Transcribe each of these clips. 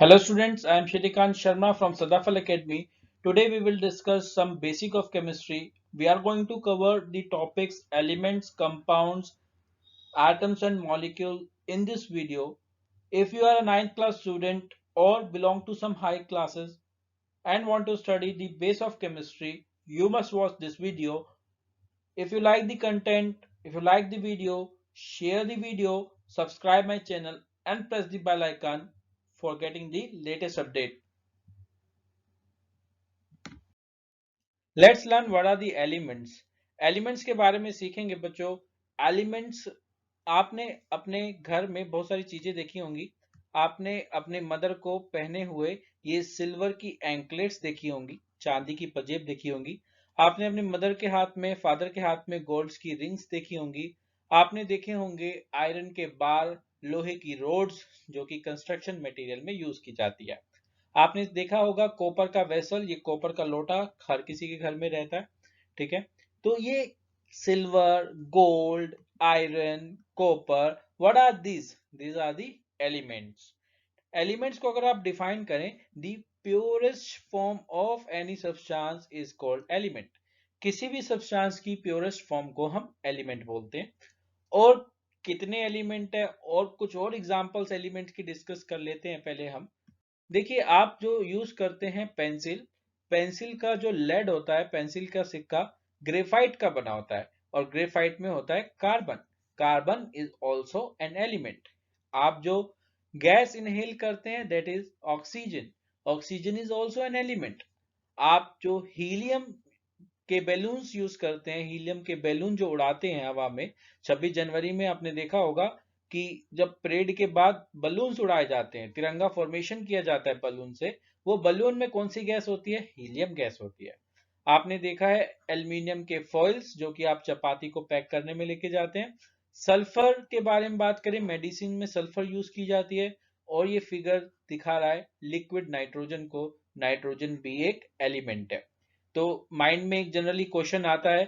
Hello students, I am Shritikant Sharma from Sadafal Academy. Today we will discuss some basic of chemistry. We are going to cover the topics elements, compounds, atoms and molecules in this video. If you are a 9th class student or belong to some high classes and want to study the base of chemistry, you must watch this video. If you like the content, if you like the video, share the video, subscribe my channel and press the bell icon for getting the latest update. Let's learn what are the elements. Elements के बारे में सीखेंगे बच्चों। Elements आपने अपने घर में बहुत सारी चीजें देखी होंगी। आपने अपने मदर को पहने हुए ये सिल्वर की एंकलेट्स देखी होंगी, चांदी की पंजेब देखी होंगी। आपने अपने मदर के हाथ में, फादर के हाथ में गोल्ड्स की रिंग्स देखी होंगी। आपने देखे होंगे आयरन के बार, लोहे की रोड्स जो कि कंस्ट्रक्शन मटेरियल में यूज की जाती है। आपने देखा होगा कॉपर का वेसल, ये कॉपर का लोटा हर किसी के घर में रहता है। ठीक है, तो ये silver, gold, iron, copper, what are these are the elements. Elements को अगर आप डिफाइन करें, the purest form of any substance is called element. किसी भी सब्सटेंस की प्योरेस्ट फॉर्म को हम एलिमेंट बोलते हैं। और कितने एलिमेंट है और कुछ और एग्जांपल्स एलिमेंट्स की डिस्कस कर लेते हैं पहले हम। देखिए, आप जो यूज करते हैं पेंसिल, पेंसिल का जो लेड होता है, पेंसिल का सिक्का ग्रेफाइट का बना होता है और ग्रेफाइट में होता है carbon. Carbon is also an element. आप जो गैस इनहेल करते हैं that is oxygen. Oxygen is also an element. आप जो हीलियम के बैलून्स यूज करते हैं, हीलियम के बैलून जो उड़ाते हैं हवा में, 26 जनवरी में आपने देखा होगा कि जब परेड के बाद बलून्स उड़ाए जाते हैं, तिरंगा फॉर्मेशन किया जाता है बलून से, वो बलून में कौन सी गैस होती है? हीलियम गैस होती है। आपने देखा है एल्यूमिनियम के फॉइल्स जो कि आप चपाती को पैक करने में लेके जाते हैं। सल्फर के बारे में बात करें, मेडिसिन में सल्फर यूज की जाती है। और ये फिगर दिखा रहा है लिक्विड नाइट्रोजन को। नाइट्रोजन भी एक एलिमेंट है। तो माइंड में एक जनरली क्वेश्चन आता है,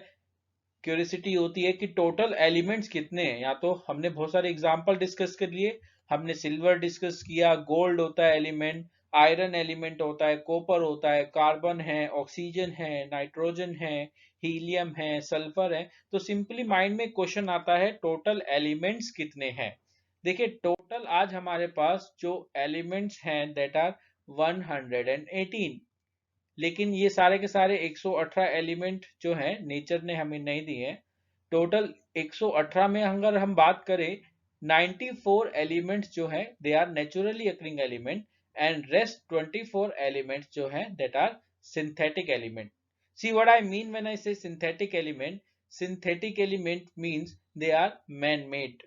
क्यूरियोसिटी होती है कि टोटल एलिमेंट्स कितने हैं। या तो हमने बहुत सारे एग्जांपल डिस्कस कर लिए, हमने सिल्वर डिस्कस किया, गोल्ड होता है एलिमेंट, आयरन एलिमेंट होता है, कॉपर होता है, कार्बन है, ऑक्सीजन है, नाइट्रोजन है, हीलियम है, सल्फर है। तो सिंपली माइंड में क्वेश्चन आता है टोटल एलिमेंट्स कितने हैं। देखिए, टोटल आज हमारे पास जो एलिमेंट्स हैं दैट आर 118। लेकिन ये सारे के सारे 118 एलिमेंट जो हैं नेचर ने हमें नहीं दिए हैं। टोटल 118 में अगर हम बात करें, 94 एलिमेंट्स जो हैं they are naturally occurring element and rest 24 elements जो हैं that are synthetic element. See what I mean when I say synthetic element. Synthetic element means they are man made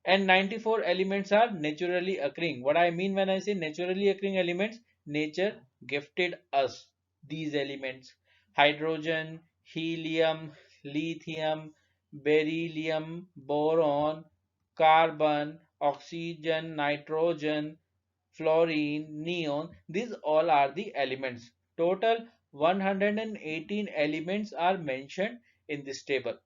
and 94 elements are naturally occurring. What I mean when I say naturally occurring elements, nature gifted us these elements: hydrogen, helium, lithium, beryllium, boron, carbon, oxygen, nitrogen, fluorine, neon. These all are the elements. Total 118 elements are mentioned in this table.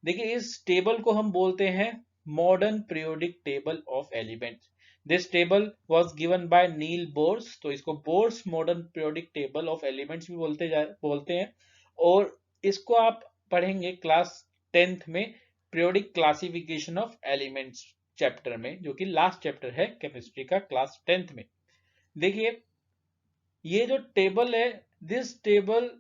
देखिए, इस table को हम बोलते हैं modern periodic table of elements. This table was given by Niels Bohr's, तो इसको Bohr's modern periodic table of elements भी बोलते हैं। और इसको आप पढ़ेंगे क्लास 10th में, periodic classification of elements chapter में, जो कि लास्ट चैप्टर है केमिस्ट्री का क्लास 10th में। देखिए, ये जो टेबल है, this table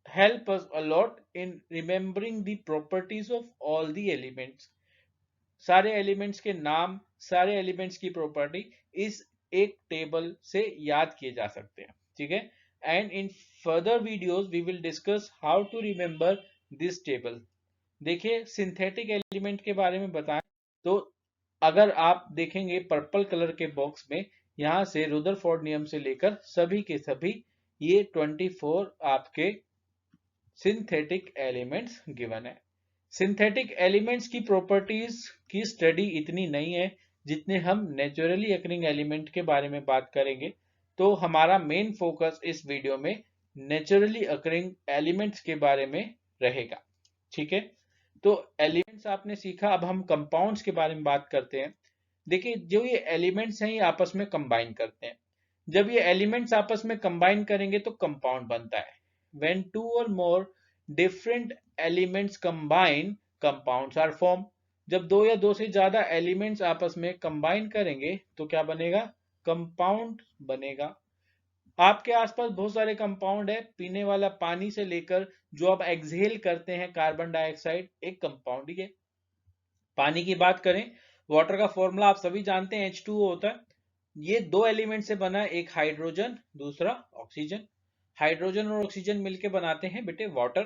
help us a lot in remembering the properties of all the elements. सारे एलिमेंट्स के नाम, सारे एलिमेंट्स की प्रॉपर्टी इस एक टेबल से याद किए जा सकते हैं। ठीक है, and in further videos we will discuss how to remember this table. देखिए, सिंथेटिक एलिमेंट के बारे में बताएं तो अगर आप देखेंगे पर्पल कलर के बॉक्स में, यहां से रुदरफोर्ड नियम से लेकर सभी के सभी ये 24 आपके सिंथेटिक एलिमेंट्स गिवन है। सिंथेटिक एलिमेंट्स की प्रॉपर्टीज की स्टडी इतनी नहीं है जितने हम नेचुरली अकरिंग एलिमेंट के बारे में बात करेंगे। तो हमारा मेन फोकस इस वीडियो में नेचुरली अकरिंग एलिमेंट्स के बारे में रहेगा। ठीक है, तो एलिमेंट्स आपने सीखा, अब हम कंपाउंड्स के बारे में बात करते हैं। देखिए, जो ये एलिमेंट्स हैं ये आपस में कंबाइन करते हैं। जब ये एलिमेंट्स आपस में कंबाइन करेंगे तो कंपाउंड बनता है। When two or more different elements combine, compounds are formed. जब दो या दो से ज्यादा एलिमेंट्स आपस में कंबाइन करेंगे तो क्या बनेगा? कंपाउंड बनेगा। आपके आसपास बहुत सारे कंपाउंड है, पीने वाला पानी से लेकर जो आप एक्सहेल करते हैं कार्बन डाइऑक्साइड, एक कंपाउंड ही है। पानी की बात करें, वाटर का फॉर्मूला आप सभी जानते हैं, H2O होता है। ये दो एलिमेंट से बना है, एक हाइड्रोजन दूसरा ऑक्सीजन। हाइड्रोजन और ऑक्सीजन मिलकर बनाते हैं बेटे वाटर।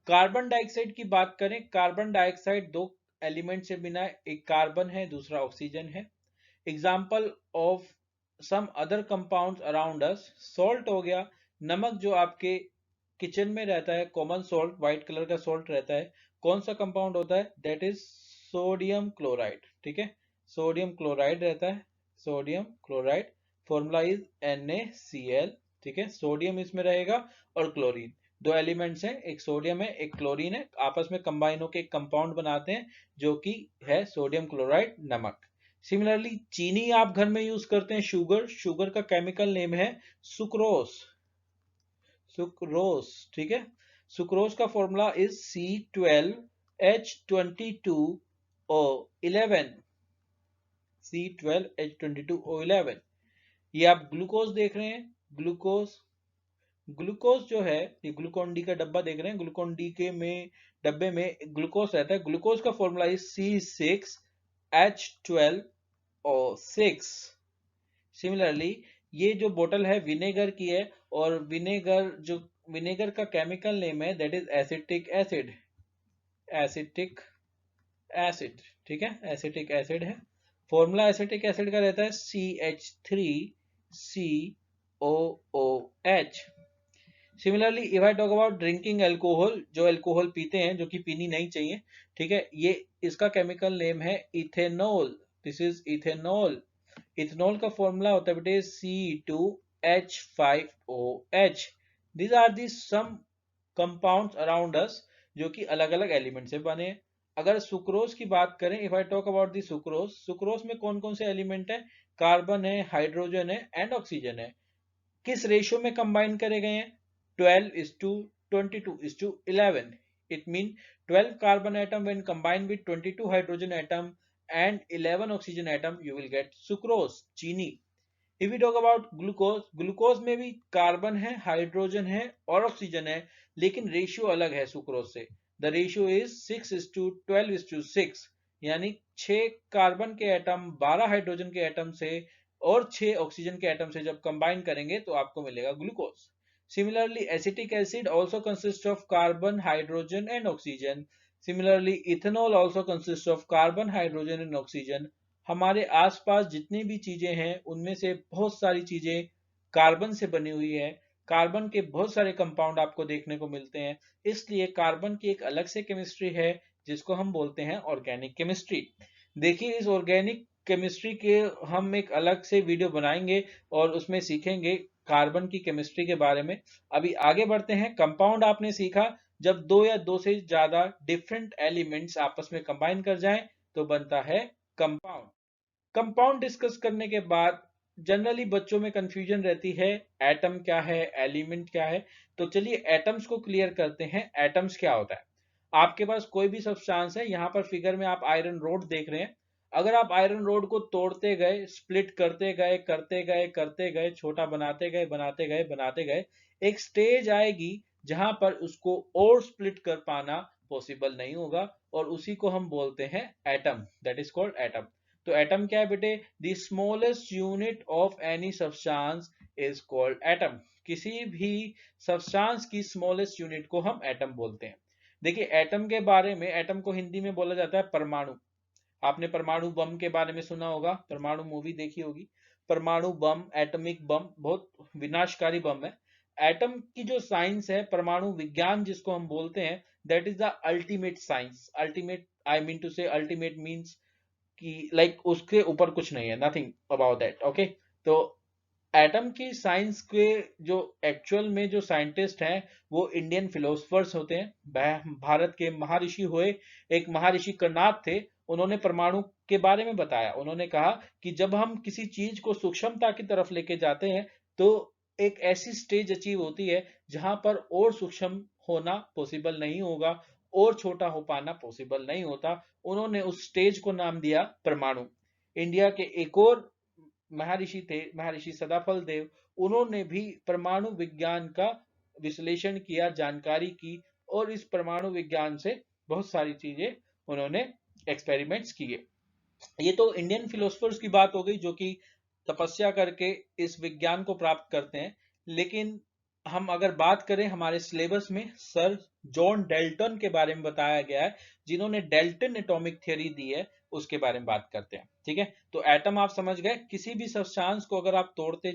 कार्बन डाइऑक्साइड की बात करें, कार्बन डाइऑक्साइड दो एलिमेंट से बना है, एक कार्बन है दूसरा ऑक्सीजन है। Example of some other compounds around us, salt हो गया, नमक जो आपके किचन में रहता है, कॉमन सॉल्ट, व्हाइट कलर का सॉल्ट रहता है, कौन सा कंपाउंड होता है? That is sodium chloride. ठीक है, सोडियम क्लोराइड रहता है, sodium chloride. Formula is NaCl। ठीक है, सोडियम इसमें रहेगा और क्लोरीन, दो एलिमेंट्स हैं, एक सोडियम है एक क्लोरीन है, आपस में कंबाइन होकर एक कंपाउंड बनाते हैं जो कि है सोडियम क्लोराइड, नमक। सिमिलरली चीनी आप घर में यूज करते हैं, शुगर, शुगर का केमिकल नेम है सुक्रोस, सुक्रोस। ठीक है, सुक्रोस का फॉर्मूला इज C12H22O11, C12H22O11। ये आप ग्लूकोज देख रहे हैं, ग्लूकोज, ग्लूकोज जो है, ये ग्लूकोन डी का डब्बा देख रहे हैं, ग्लूकोन डी के में डब्बे में ग्लूकोज रहता है, ग्लूकोज का फॉर्मूला इज C6H12O6। सिमिलरली ये जो बोतल है विनेगर की है, और विनेगर जो, विनेगर का केमिकल नेम है that is acetic acid, acetic acid. ठीक है, एसिटिक एसिड है, फॉर्मूला एसिटिक एसिड का रहता है CH3COOH। Similarly if I talk about drinking alcohol, जो एल्कोहल पीते हैं जो कि पीनी नहीं चाहिए, ठीक है, ये इसका केमिकल नेम है ethanol, this is ethanol. Ethanol का फॉर्मूला होता है बेटे C2H5OH। These are the some compounds around us जो कि अलग अलग एलिमेंट से बने हैं। अगर सुक्रोज की बात करें, if I talk about the sucrose, sucrose में कौन कौन से एलिमेंट है? कार्बन है, हाइड्रोजन है एंड ऑक्सीजन है। किस रेशियो में कंबाइन करे गए हैं? 12:22:11। It mean 12 carbon atom when combined with 22 hydrogen atom and 11 oxygen atom, you will get sucrose, चीनी। If we talk about glucose, glucose में भी कार्बन है, हाइड्रोजन है और ऑक्सीजन है, लेकिन रेशियो अलग है सुक्रोज से। द रेशियो इज 6:12:6, यानी 6 कार्बन के एटम 12 हाइड्रोजन के एटम से और 6 ऑक्सीजन के एटम से जब कंबाइन करेंगे तो आपको मिलेगा glucose. Similarly, acetic acid also consists of carbon, hydrogen and oxygen. Similarly, ethanol also consists of carbon, hydrogen and oxygen. हमारे आसपास जितनी भी चीजें हैं उनमें से बहुत सारी चीजें कार्बन से बनी हुई है, कार्बन के बहुत सारे कंपाउंड आपको देखने को मिलते हैं, इसलिए कार्बन की एक अलग से केमिस्ट्री है जिसको हम बोलते हैं ऑर्गेनिक केमिस्ट्री। देखिए, इस ऑर्गेनिक केमिस्ट्री के हम एक अलग से वीडियो बनाएंगे और उसमें सीखेंगे कार्बन की केमिस्ट्री के बारे में। अभी आगे बढ़ते हैं। कंपाउंड आपने सीखा, जब दो या दो से ज्यादा डिफरेंट एलिमेंट्स आपस में कंबाइन कर जाएं तो बनता है कंपाउंड। कंपाउंड डिस्कस करने के बाद जनरली बच्चों में कंफ्यूजन रहती है, एटम क्या है, एलिमेंट क्या है। तो चलिए एटम्स को क्लियर करते हैं, एटम्स क्या होता है। आपके पास कोई भी सब्सटेंस है, यहाँ पर फिगर में आप आयरन रोड देख रहे हैं, अगर आप आयरन रोड को तोड़ते गए, स्प्लिट करते गए करते गए करते गए, छोटा बनाते गए बनाते गए बनाते गए, एक स्टेज आएगी जहां पर उसको और स्प्लिट कर पाना पॉसिबल नहीं होगा, और उसी को हम बोलते हैं atom, that is called atom. तो एटम क्या है बेटे? The smallest unit of any substance is called atom. किसी भी सब्सटेंस की स्मॉलेस्ट यूनिट को हम एटम बोलते हैं। देखिए एटम के बारे में, एटम को हिंदी में बोला जाता है परमाणु। आपने परमाणु बम के बारे में सुना होगा, परमाणु मूवी देखी होगी। परमाणु बम, एटॉमिक बम बहुत विनाशकारी बम है। एटम की जो साइंस है, परमाणु विज्ञान जिसको हम बोलते हैं, that is the ultimate science. Ultimate, I mean to say ultimate means कि लाइक उसके ऊपर कुछ नहीं है, नथिंग अबाउट दैट, ओके। तो एटम की साइंस के जो एक्चुअल में जो साइंटिस्ट हैं वो इंडियन फिलोसफर्स होते हैं। भारत के महर्षि हुए, एक महर्षि कर्नाड थे, उन्होंने परमाणु के बारे में बताया। उन्होंने कहा कि जब हम किसी चीज को सूक्ष्मता की तरफ लेके जाते हैं तो एक ऐसी स्टेज अचीव होती है जहां पर और सूक्ष्म होना पॉसिबल नहीं होगा, और छोटा हो पाना पॉसिबल नहीं होता। उन्होंने उस स्टेज को नाम दिया परमाणु। इंडिया के एक और महर्षि थे, महर्षि सदाफल देव, उन्होंने भी परमाणु विज्ञान का विश्लेषण किया, जानकारी की, और इस परमाणु विज्ञान से बहुत सारी चीजें उन्होंने एक्सपेरिमेंट्स किए। ये तो इंडियन फिलोसफर्स की बात हो गई जो कि तपस्या करके इस विज्ञान को प्राप्त करते हैं। लेकिन हम अगर बात करें, हमारे सिलेबस में सर जॉन डेल्टन के बारे में बताया गया है, जिन्होंने डेल्टन एटॉमिक थ्योरी दी है, उसके बारे में बात करते हैं। ठीक है, तो एटम आप समझ गए, किसी भी सब्सटेंस को अगर आप तोड़ते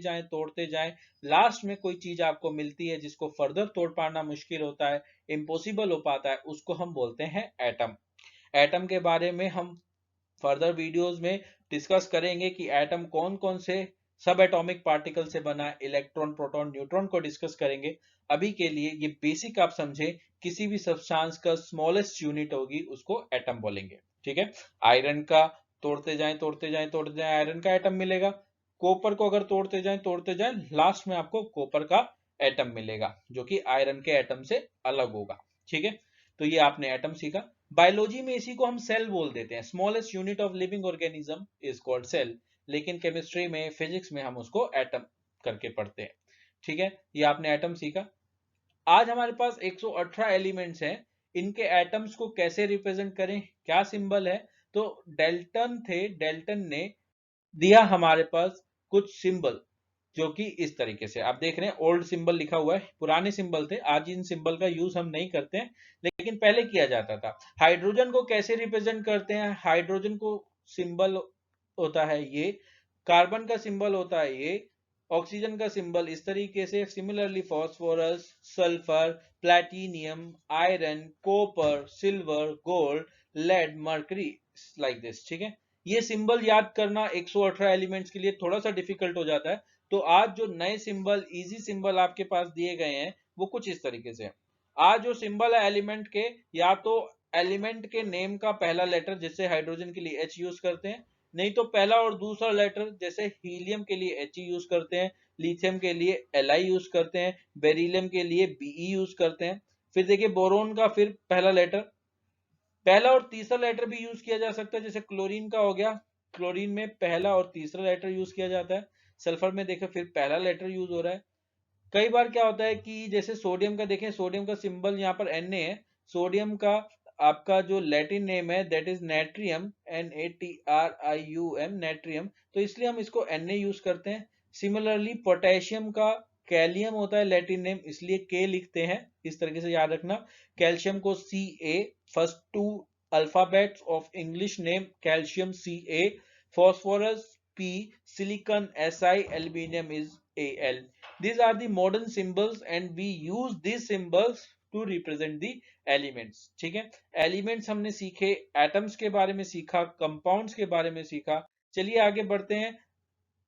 जाएं, लास्ट में कोई चीज आपको मिलती है जिसको फर्दर तोड़ पाना मुश्किल होता है, इम्पॉसिबल हो पाता है, उसको हम बोलते हैं एटम। एटम के बारे में हम फर्दर वीडियोस में डिस्कस करेंगे कि एटम कौन कौन से सब एटॉमिक पार्टिकल से बना है, इलेक्ट्रॉन, प्रोटॉन, न्यूट्रॉन को डिस्कस करेंगे। अभी के लिए ये बेसिक आप समझे, किसी भी सब्सटेंस का स्मॉलेस्ट यूनिट होगी उसको एटम बोलेंगे। ठीक है, आयरन का तोड़ते जाएं आयरन का एटम मिलेगा। कॉपर को अगर तोड़ते जाएं लास्ट में आपको कॉपर का एटम मिलेगा, जो कि आयरन के एटम से अलग होगा। ठीक है, तो ये आपने एटम सीखा। बायोलॉजी में इसी को हम सेल बोल देते हैं, smallest unit of living organism is called cell. लेकिन केमिस्ट्री में, फिजिक्स में हम उसको एटम करके पढ़ते हैं। ठीक है, ये आपने एटम सीखा। आज हमारे पास 118 एलिमेंट्स हैं, इनके एटम्स को कैसे रिप्रेजेंट करें, क्या सिंबल है, तो डेल्टन ने दिया हमारे पास कुछ सिंबल, जो कि इस तरीके से आप देख रहे हैं। ओल्ड सिंबल लिखा हुआ है, पुराने सिंबल थे, आज इन सिंबल का यूज हम नहीं करते हैं, लेकिन पहले किया जाता था। हाइड्रोजन को कैसे रिप्रेजेंट करते हैं, हाइड्रोजन को सिंबल होता है ये, कार्बन का सिंबल होता है ये, ऑक्सीजन का सिंबल इस तरीके से। Similarly phosphorus, sulphur, platinum, iron, copper, silver, gold, lead, mercury, like this. ठीक है, ये सिंबल याद करना 118 एलिमेंट्स के लिए थोड़ा सा डिफिकल्ट हो जाता है। तो आज जो नए सिंबल, इजी सिंबल आपके पास दिए गए हैं, वो कुछ इस तरीके से। आज जो सिंबल है एलिमेंट के, या तो एलिमेंट के नेम का पहला लेटर, जैसे हाइड्रोजन के लिए H यूज करते हैं, नहीं तो पहला और दूसरा लेटर, जैसे हीलियम के लिए He यूज करते हैं, लिथियम के लिए Li यूज करते हैं, बेरिलियम के लिए Be यूज करते हैं। फिर देखिए बोरोन का फिर पहला लेटर, पहला और तीसरा लेटर भी यूज किया जा सकता है, जैसे क्लोरीन का हो गया, क्लोरीन में पहला और तीसरा लेटर यूज किया जाता है। सल्फर में देखो फिर पहला लेटर यूज हो रहा है। कई बार क्या होता है कि जैसे सोडियम का देखें, सोडियम का सिंबल यहाँ पर Na है। सोडियम का आपका जो लैटिन नेम है that is natrium, NaTrium, natrium, तो इसलिए हम इसको Na यूज करते हैं। सिमिलरली पोटेशियम का कैलियम होता है लैटिन नेम, इसलिए K लिखते हैं, इस तरीके से याद रखना। कैल्शियम को Ca, first two alphabets of English name calcium Ca, phosphorus P, silicon Si, aluminium is Al. These are the modern symbols and we use these symbols to represent the elements. ठीक है, elements हमने सीखे, atoms के बारे में सीखा, compounds के बारे में सीखा। चलिए आगे बढ़ते हैं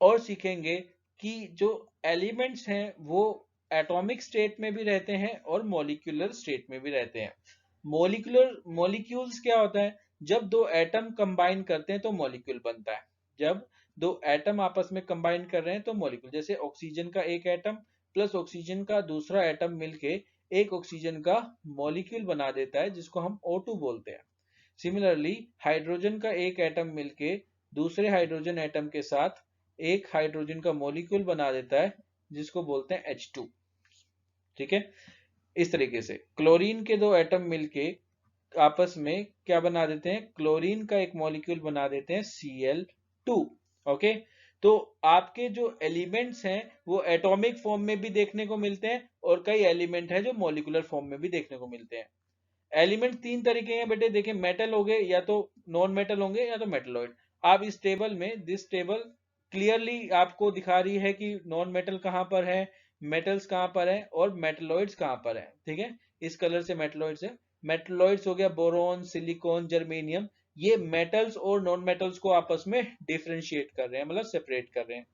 और सीखेंगे कि जो एलिमेंट्स हैं वो एटॉमिक स्टेट में भी रहते हैं और मॉलिक्यूलर स्टेट में भी रहते हैं। मॉलिक्यूल्स क्या होता है, जब दो एटम कंबाइन करते हैं तो मॉलिक्यूल बनता है। जब दो एटम आपस में कंबाइन कर रहे हैं तो मॉलिक्यूल, जैसे ऑक्सीजन का एक एटम प्लस ऑक्सीजन का दूसरा एटम मिलके एक ऑक्सीजन का मॉलिक्यूल बना देता है, जिसको हम O2 बोलते हैं। सिमिलरली हाइड्रोजन का एक एटम मिलके दूसरे हाइड्रोजन एटम के साथ एक हाइड्रोजन का मॉलिक्यूल बना देता है, जिसको बोलते हैं H2। ठीक है, इस तरीके से क्लोरीन के दो एटम मिलके आपस में क्या बना देते हैं, क्लोरीन का एक मॉलिक्यूल बना देते हैं Cl2। ओके, तो आपके जो एलिमेंट्स हैं वो एटॉमिक फॉर्म में भी देखने को मिलते हैं, और कई एलिमेंट हैं जो मॉलिक्यूलर फॉर्म में भी देखने को मिलते हैं। एलिमेंट तीन तरीके हैं बेटे, देखें, मेटल हो गए, या तो नॉन मेटल होंगे, या तो मेटलॉइड। आप इस टेबल में, दिस टेबल क्लियरली आपको दिखा रही है कि नॉन मेटल कहां पर है, मेटल्स कहां पर है, और मेटलॉइड्स कहां पर है। ठीक है, इस कलर से मेटलॉइड्स है। मेटलॉइड्स हो गया बोरोन, सिलिकॉन, जर्मेनियम, ये मेटल्स और नॉन मेटल्स को आपस में डिफरेंशिएट कर रहे हैं, मतलब सेपरेट कर रहे हैं।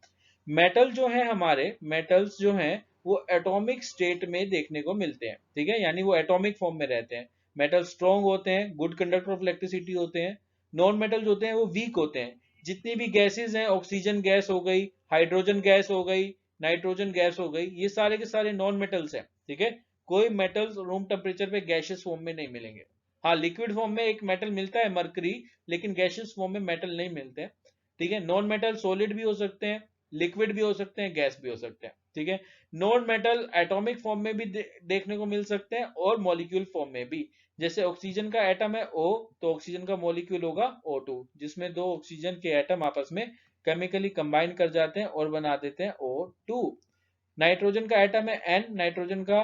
मेटल जो है, हमारे मेटल्स जो हैं वो एटॉमिक स्टेट में देखने को मिलते हैं। ठीक है, यानी वो एटॉमिक फॉर्म में रहते हैं। मेटल स्ट्रॉन्ग होते हैं, गुड कंडक्टर ऑफ इलेक्ट्रिसिटी होते हैं, नॉन मेटल्स होते हैं वो वीक होते हैं। जितनी भी गैसेज हैं, ऑक्सीजन गैस हो गई, हाइड्रोजन गैस हो गई, नाइट्रोजन गैस हो गई, ये सारे के सारे नॉन मेटल्स हैं, ठीक है। कोई मेटल्स रूम टेम्परेचर पे गैशियस फॉर्म में नहीं मिलेंगे। हाँ, लिक्विड फॉर्म में एक मेटल मिलता है मरकरी, लेकिन गैशियस फॉर्म में मेटल नहीं मिलते हैं, ठीक है। नॉन मेटल सॉलिड भी हो सकते हैं, लिक्विड भी हो सकते हैं, गैस भी हो सकते हैं, ठीक है। नॉन मेटल एटॉमिक फॉर्म में भी देखने को मिल सकते हैं और मॉलिक्यूल फॉर्म में भी। जैसे ऑक्सीजन का एटम है O, तो ऑक्सीजन का मॉलिक्यूल होगा O2, जिसमें दो ऑक्सीजन के एटम आपस में केमिकली कंबाइन कर जाते हैं और बना देते हैं O2। नाइट्रोजन का एटम है N, नाइट्रोजन का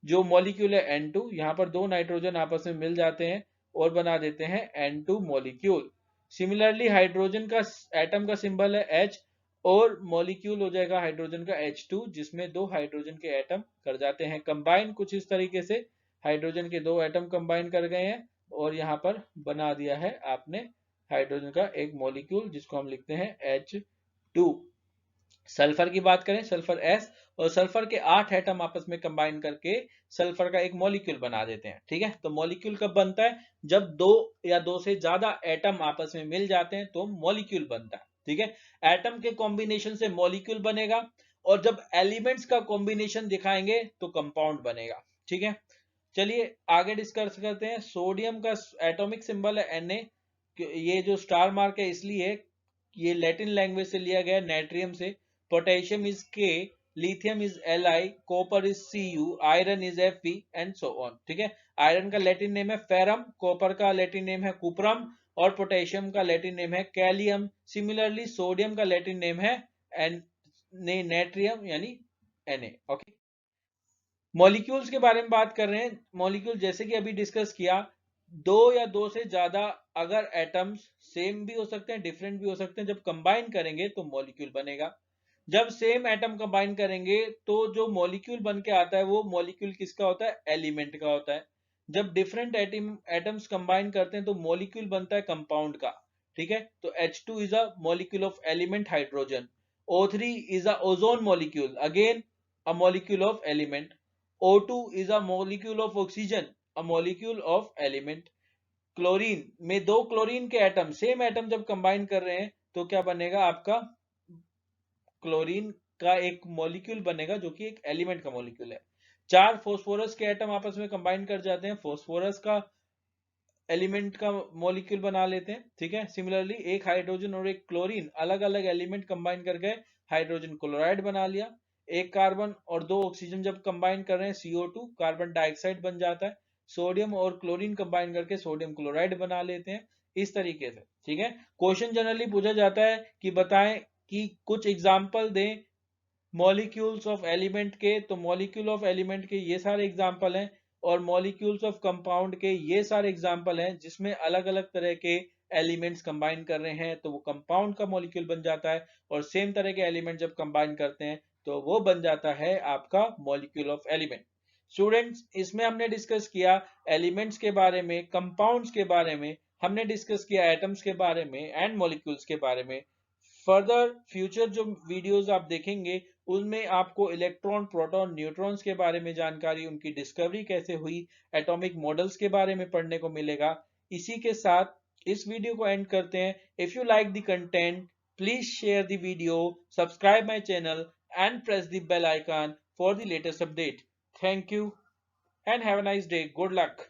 जो मॉलिक्यूल है N2, यहाँ पर दो नाइट्रोजन आपस में मिल जाते हैं और बना देते हैं N2 मॉलिक्यूल। सिमिलरली हाइड्रोजन का एटम का सिंबल है H और मॉलिक्यूल हो जाएगा हाइड्रोजन का H2, जिसमें दो हाइड्रोजन के एटम कर जाते हैं कंबाइन कुछ इस तरीके से। हाइड्रोजन के दो एटम कंबाइन कर गए हैं और यहाँ पर बना दिया है आपने हाइड्रोजन का एक मॉलिक्यूल, जिसको हम लिखते हैं H2। सल्फर की बात करें, सल्फर S, और सल्फर के 8 एटम आपस में कंबाइन करके सल्फर का एक मॉलिक्यूल बना देते हैं, ठीक है। तो मॉलिक्यूल कब बनता है? जब दो या दो से ज्यादा एटम आपस में मिल जाते हैं तो मॉलिक्यूल बनता है, ठीक है। एटम के कॉम्बिनेशन से मॉलिक्यूल बनेगा, और जब एलिमेंट्स का कॉम्बिनेशन दिखाएंगे तो कंपाउंड बनेगा, ठीक है। चलिए आगे डिस्कस करते हैं। सोडियम का एटॉमिक सिंबल है Na। ये जो स्टार मार्क है इसलिए ये लैटिन लैंग्वेज से लिया गया, नाइट्रियम से। Potassium is K, lithium is Li, copper is Cu, iron is Fe and so on, ठीक है। आयरन का लैटिन नेम है फेरम, कॉपर का लैटिन नेम है कुप्रम और पोटेशियम का लैटिन नेम है कैलियम। सिमिलरली सोडियम का लैटिन नेम है नेट्रियम यानी Na, ओके। मॉलिक्यूल्स के बारे में बात कर रहे हैं। मॉलिक्यूल जैसे कि अभी डिस्कस किया, दो या दो से ज्यादा अगर एटम्स सेम भी हो सकते हैं, डिफरेंट भी हो सकते हैं, जब कंबाइन करेंगे तो मॉलिक्यूल बनेगा। जब सेम एटम कंबाइन करेंगे तो जो मॉलिक्यूल बन के आता है वो मॉलिक्यूल किसका होता है? एलिमेंट का होता है। जब डिफरेंट एटम्स कंबाइन करते हैं तो मॉलिक्यूल बनता है कंपाउंड का, ठीक है। तो H2 is a molecule of element hydrogen. O3 is a ozone molecule, again a molecule of element. O2 is a molecule of oxygen, a molecule of element। Chlorine में दो क्लोरीन के atom, same atom जब combine कर रहे हैं तो क्या बनेगा? आपका क्लोरीन का एक मॉलिक्यूल बनेगा जो कि एक एलिमेंट का मॉलिक्यूल है। चार फॉस्फोरस के एटम आपस में कंबाइन कर जाते हैं, फॉस्फोरस का एलिमेंट का मॉलिक्यूल बना लेते हैं, ठीक है। सिमिलरली एक हाइड्रोजन और एक क्लोरीन अलग अलग एलिमेंट कंबाइन करके हाइड्रोजन क्लोराइड बना लिया। एक कार्बन और दो ऑक्सीजन जब कंबाइन कर रहे हैं CO2, कार्बन डाइऑक्साइड बन जाता है। सोडियम और क्लोरीन कंबाइन करके सोडियम क्लोराइड बना लेते हैं, इस तरीके से, ठीक है। क्वेश्चन जनरली पूछा जाता है कि बताएं कि कुछ एग्जाम्पल दें मॉलिक्यूल्स ऑफ एलिमेंट के, तो मॉलिक्यूल ऑफ एलिमेंट के ये सारे एग्जाम्पल हैं, और मॉलिक्यूल्स ऑफ कंपाउंड के ये सारे एग्जाम्पल हैं, जिसमें अलग अलग तरह के एलिमेंट्स कंबाइन कर रहे हैं तो वो कंपाउंड का मॉलिक्यूल बन जाता है, और सेम तरह के एलिमेंट जब कंबाइन करते हैं तो वो बन जाता है आपका मॉलिक्यूल ऑफ एलिमेंट। स्टूडेंट्स, इसमें हमने डिस्कस किया एलिमेंट्स के बारे में, कंपाउंड्स के बारे में, हमने डिस्कस किया एटम्स के बारे में एंड मॉलिक्यूल्स के बारे में। फर्दर फ्यूचर जो वीडियोस आप देखेंगे उनमें आपको इलेक्ट्रॉन, प्रोटॉन, न्यूट्रॉन्स के बारे में जानकारी, उनकी डिस्कवरी कैसे हुई, एटॉमिक मॉडल्स के बारे में पढ़ने को मिलेगा। इसी के साथ इस वीडियो को एंड करते हैं। If you like the content, please share the video, subscribe my channel and press the bell icon for the latest update. Thank you and have a nice day. Good luck.